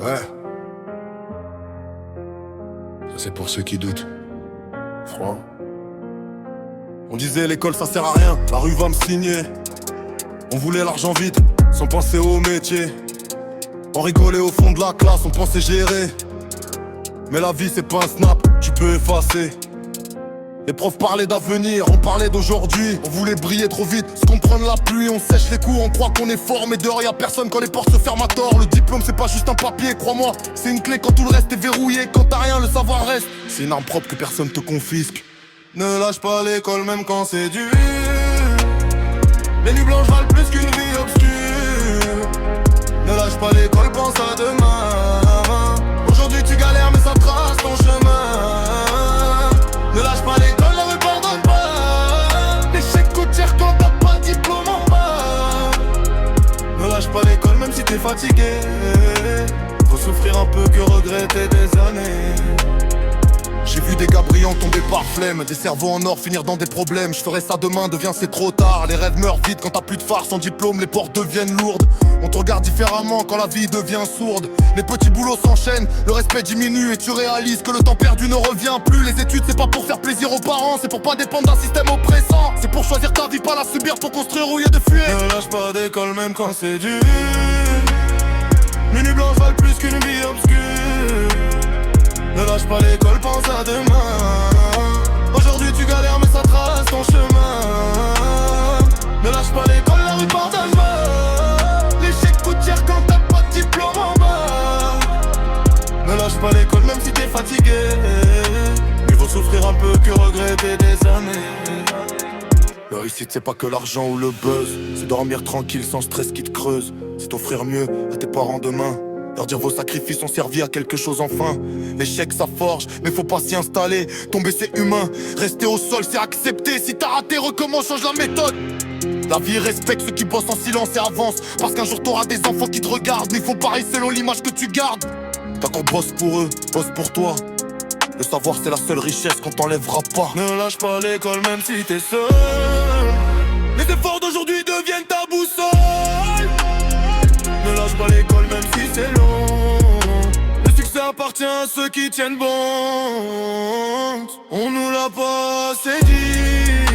Ouais. Ça c'est pour ceux qui doutent. Froid. On disait l'école ça sert à rien, la rue va me signer. On voulait l'argent vite, sans penser au métier. On rigolait au fond de la classe, on pensait gérer. Mais la vie c'est pas un snap, tu peux effacer. Les profs parlaient d'avenir, on parlait d'aujourd'hui. On voulait briller trop vite, se comprendre la pluie. On sèche les coups, on croit qu'on est fort. Mais dehors y'a personne quand les portes se ferment à tort. Le diplôme c'est pas juste un papier, crois-moi. C'est une clé quand tout le reste est verrouillé. Quand t'as rien, le savoir reste. C'est une arme propre que personne te confisque. Ne lâche pas l'école même quand c'est dur. Les nuits blanches valent plus qu'une vie obscure. Ne lâche pas l'école, pense à demain. Aujourd'hui tu galères mais ça trace ton chemin. Ne lâche pas l'école, la rue pardonne pas. L'échec coûte cher quand t'as pas de diplôme en bas. Ne lâche pas l'école même si t'es fatigué. Faut souffrir un peu que regretter des années. J'ai vu des gars brillants tomber par flemme, des cerveaux en or finir dans des problèmes. Je ferai ça demain, devient c'est trop tard. Les rêves meurent vite quand t'as plus de phare. Sans diplôme, les portes deviennent lourdes. On te regarde différemment quand la vie devient sourde. Les petits boulots s'enchaînent, le respect diminue. Et tu réalises que le temps perdu ne revient plus. Les études c'est pas pour faire plaisir aux parents, c'est pour pas dépendre d'un système oppressant. C'est pour choisir ta vie, pas la subir, pour construire ou y de fuir. Ne lâche pas d'école même quand c'est dur. Minuit blanche valent plus qu'une vie obscure. Ne lâche pas l'école, pense à demain. Aujourd'hui tu galères mais ça trace ton chemin. Ne lâche pas l'école, la rue pardonne pas. L'échec coûte cher quand t'as pas de diplôme en bas. Ne lâche pas l'école même si t'es fatigué. Il faut souffrir un peu que regretter des années. La réussite c'est pas que l'argent ou le buzz. C'est dormir tranquille sans stress qui te creuse. C'est t'offrir mieux à tes parents demain. Leur dire vos sacrifices ont servi à quelque chose enfin. L'échec ça forge, mais faut pas s'y installer. Tomber c'est humain, rester au sol c'est accepter. Si t'as raté, recommence, change la méthode. La vie respecte ceux qui bossent en silence et avance. Parce qu'un jour t'auras des enfants qui te regardent. Mais ils font pareil selon l'image que tu gardes. T'as qu'on bosse pour eux, bosse pour toi. Le savoir c'est la seule richesse qu'on t'enlèvera pas. Ne lâche pas l'école même si t'es seul. Les efforts d'aujourd'hui deviennent ta boussole. Ne lâche pas l'école même si c'est long. Le succès appartient à ceux qui tiennent bon. On nous l'a pas assez dit.